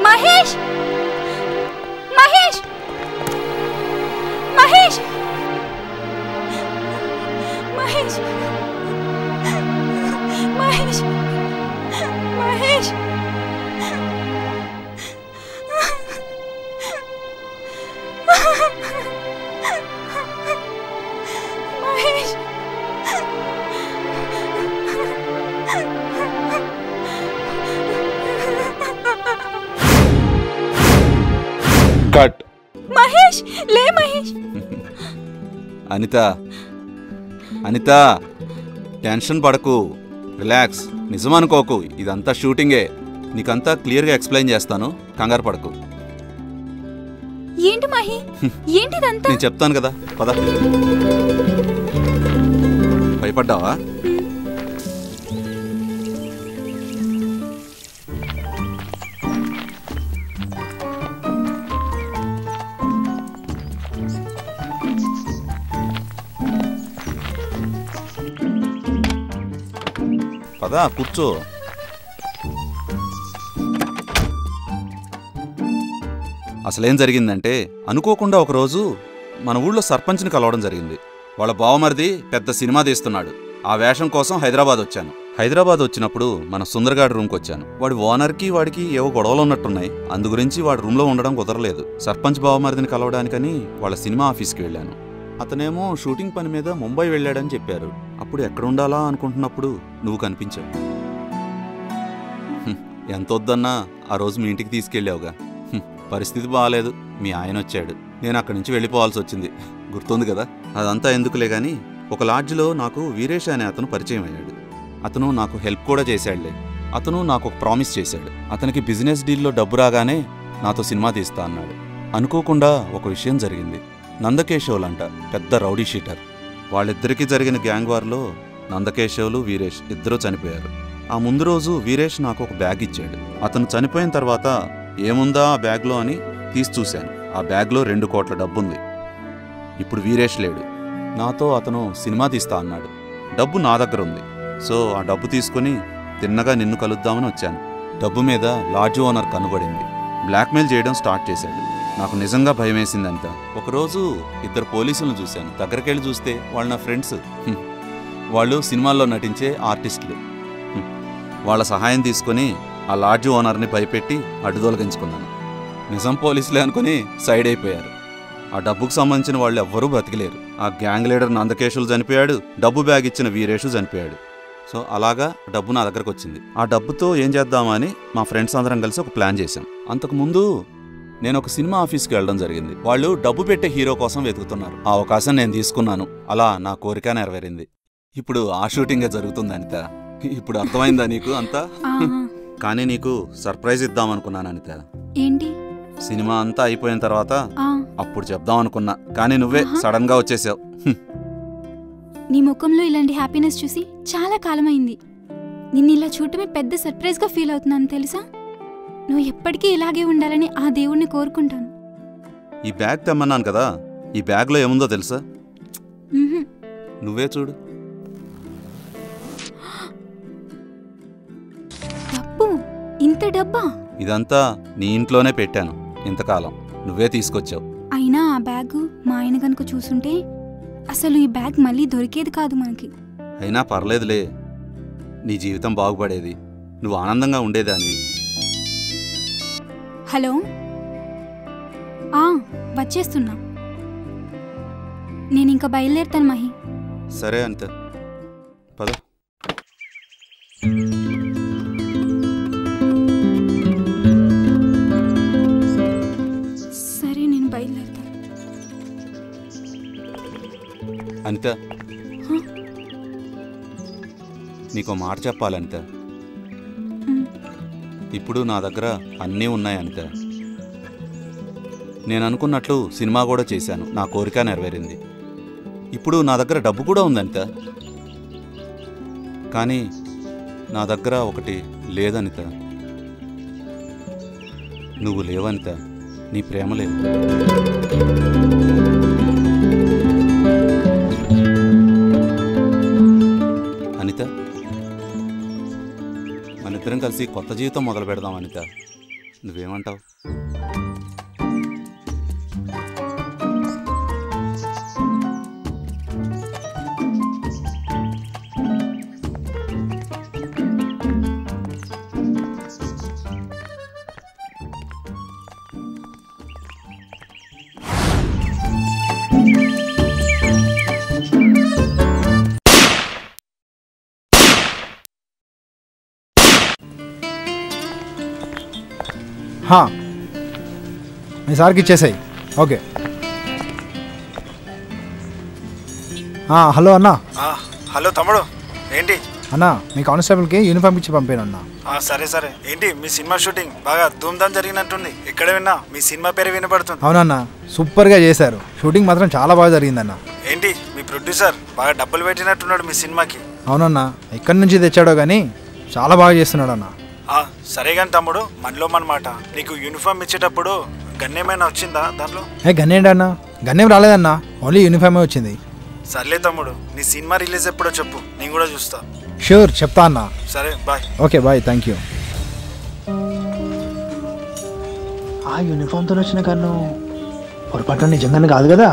Mahesh Mahesh Mahesh Mahesh Mahesh Mahesh Mahesh cut. Mahesh లే Mahesh. Anitha Anitha tension పడకు, relax. నిజం అనుకోకు, ఇదంతా షూటింగే. నీకంతా క్లియర్గా ఎక్స్ప్లెయిన్ చేస్తాను, కంగారు పడకు. ఏంటి మహి, ఏంటిదంతా? నేను చెప్తాను కదా, పద. భయపడ్డావా? పదా, కూర్చో. అసలేం జరిగిందంటే, అనుకోకుండా ఒకరోజు మన ఊళ్ళో సర్పంచ్ని కలవడం జరిగింది. వాళ్ళ బావమరిది పెద్ద సినిమా తీస్తున్నాడు. ఆ వేషం కోసం హైదరాబాద్ వచ్చాను. హైదరాబాద్ వచ్చినప్పుడు మన సుందర్గాడి రూమ్కి వచ్చాను. వాడి ఓనర్కి వాడికి ఏవో గొడవలు ఉన్నట్టున్నాయి. అందు గురించి వాడి రూమ్లో ఉండడం కుదరలేదు. సర్పంచ్ బావమరిదిని కలవడానికని వాళ్ళ సినిమా ఆఫీస్కి వెళ్ళాను. అతనేమో షూటింగ్ పని మీద ముంబై వెళ్ళాడని చెప్పారు. అప్పుడు ఎక్కడ ఉండాలా అనుకుంటున్నప్పుడు నువ్వు కనిపించావు. ఎంతొద్దన్నా ఆ రోజు మీ ఇంటికి తీసుకెళ్ళావుగా. పరిస్థితి బాగాలేదు, మీ ఆయన వచ్చాడు. నేను అక్కడి నుంచి వెళ్ళిపోవాల్సి వచ్చింది, గుర్తుంది కదా. అదంతా ఎందుకులే గాని, ఒక లాడ్జ్లో నాకు వీరేష్ అనే అతను పరిచయం అయ్యాడు. అతను నాకు హెల్ప్ కూడా చేశాడులే. అతను నాకు ఒక ప్రామిస్ చేశాడు. అతనికి బిజినెస్ డీల్లో డబ్బు రాగానే నాతో సినిమా తీస్తా అన్నాడు. అనుకోకుండా ఒక విషయం జరిగింది. నందకేశవులంట పెద్ద రౌడీ షీటర్. వాళ్ళిద్దరికీ జరిగిన గ్యాంగ్ వార్లో నందకేశవులు, వీరేష్ ఇద్దరూ చనిపోయారు. ఆ ముందు రోజు వీరేష్ నాకు ఒక బ్యాగ్ ఇచ్చాడు. అతను చనిపోయిన తర్వాత ఏముందా ఆ బ్యాగ్లో అని తీసి చూశాను. ఆ బ్యాగ్లో 2 కోట్ల డబ్బుంది. ఇప్పుడు వీరేష్ లేడు. నాతో అతను సినిమా తీస్తా అన్నాడు. డబ్బు నా దగ్గర ఉంది. సో ఆ డబ్బు తీసుకుని తిన్నగా నిన్ను కలుద్దామని వచ్చాను. డబ్బు మీద లాడ్జ్ ఓనర్ కనుగొడింది. బ్లాక్మెయిల్ చేయడం స్టార్ట్ చేశాడు. నాకు నిజంగా భయం వేసిందంట. ఒకరోజు 2 పోలీసులను చూశాను. దగ్గరికెళ్ళి చూస్తే వాళ్ళు నా ఫ్రెండ్స్. వాళ్ళు సినిమాల్లో నటించే ఆర్టిస్టులు. వాళ్ళ సహాయం తీసుకుని ఆ లాడ్జ్ ఓనర్ని భయపెట్టి అడ్డుదొలగించుకున్నాను. నిజం పోలీసులే అనుకుని సైడ్ అయిపోయారు. ఆ డబ్బుకు సంబంధించిన వాళ్ళు ఎవ్వరూ బ్రతికిలేరు. ఆ గ్యాంగ్ లీడర్ నందకేశులు చనిపోయాడు. డబ్బు బ్యాగ్ ఇచ్చిన వీరేషు చనిపోయాడు. సో అలాగా డబ్బు నా దగ్గరకు వచ్చింది. ఆ డబ్బుతో ఏం చేద్దామా అని మా ఫ్రెండ్స్ అందరం కలిసి ఒక ప్లాన్ చేశాం. అంతకుముందు నేను ఒక సినిమా ఆఫీస్కి వెళ్ళడం జరిగింది. వాళ్ళు డబ్బు పెట్టే హీరో కోసం వెతుకుతున్నారు. ఆ అవకాశం నేను తీసుకున్నాను. అలా నా కోరిక నెరవేరింది. ఇప్పుడు ఆ షూటింగే జరుగుతుంది అనిత. ఇప్పుడు అర్థమైందా నీకు అంతా? కానీ నీకు సర్ప్రైజ్ ఇద్దామనుకున్నాను అనిత. ఏంటి? సినిమా అంతా అయిపోయిన తర్వాత అప్పుడు చెప్దాం అనుకున్నా, కానీ నువ్వే సడన్ గా వచ్చేసావు. నీ ముఖంలో ఇలాంటి హ్యాపీనెస్ చూసి చాలా కాలమైంది. నిన్ను ఇలా చూడటమే పెద్ద సర్ప్రైజ్ గా ఫీల్ అవుతున్నాను తెలుసా. నువ్వు ఎప్పటికీ ఇలాగే ఉండాలని ఆ దేవుణ్ణి కోరుకుంటాను. ఈ బ్యాగ్ తెమ్మన్నాను కదా, ఈ బ్యాగ్ లో ఏముందో తెలుసా? నువ్వే చూడు. డబ్బు? ఇంత డబ్బా? ఇదంతా నీ ఇంట్లోనే పెట్టాను ఇంతకాలం, నువ్వే తీసుకొచ్చావు. అయినా ఆ బ్యాగ్ మా ఆయన కనుక చూసుంటే అసలు ఈ బ్యాగ్ మళ్ళీ దొరికేది కాదు మనకి. అయినా పర్లేదులే, నీ జీవితం బాగుపడేది, నువ్వు ఆనందంగా ఉండేదానివి. హలో, వచ్చేస్తున్నా. నేను ఇంకా బయలుదేరుతాను మహి. సరే అంతే, పద. సరే, నేను బయలుదేరుతాను. అనిత, నీకో మాట చెప్పాలి అనిత. ఇప్పుడు నా దగ్గర అన్నీ ఉన్నాయి అనిత. నేను అనుకున్నట్లు సినిమా కూడా చేశాను, నా కోరిక నెరవేరింది. ఇప్పుడు నా దగ్గర డబ్బు కూడా ఉంది అనిత. కానీ నా దగ్గర ఒకటి లేదనిత, నువ్వు లేవనిత. నీ ప్రేమ లేదు. అనిత, మన ఇద్దరం కలిసి కొత్త జీవితం మొదలు పెడదాం. అనిత, నువ్వేమంటావు? మీ సార్కి ఇచ్చేసాయి. ఓకే. హలో అన్నా. హలో తమ్ముడు, ఏంటి అన్నా మీ కానిస్టేబుల్కి యూనిఫామ్ ఇచ్చి పంపాను అన్నా. సరే సరే. ఏంటి మీ సినిమా షూటింగ్ బాగా ధూమ్ధామ్ జరిగినట్టుంది. ఎక్కడ విన్నా మీ సినిమా పేరు వినపడుతుంది. అవునన్నా, సూపర్గా చేశారు. షూటింగ్ మాత్రం చాలా బాగా జరిగిందన్న. ఏంటి మీ ప్రొడ్యూసర్ బాగా డబ్బులు పెట్టినట్టున్నాడు మీ సినిమాకి. అవునన్నా, ఎక్కడి నుంచి తెచ్చాడో కానీ చాలా బాగా చేస్తున్నాడు అన్న. సరే కానీ తమ్ముడు, మనలో మనమాట, నీకు యూనిఫామ్ ఇచ్చేటప్పుడు గన్నేమైనా వచ్చిందా దాంట్లో? గన్నేంటి అన్న? గన్నేం రాలేదన్నా, ఓన్లీ యూనిఫామే వచ్చింది. సర్లే తమ్ముడు, నీ సినిమా రిలీజ్ ఎప్పుడో చెప్పు, నేను కూడా చూస్తా. షూర్, చెప్తా అన్నా. సరే bye. Okay bye, thank you. ఆ యూనిఫామ్తో వచ్చిన కన్ను పొరపాటు నిజంగానే కాదు కదా.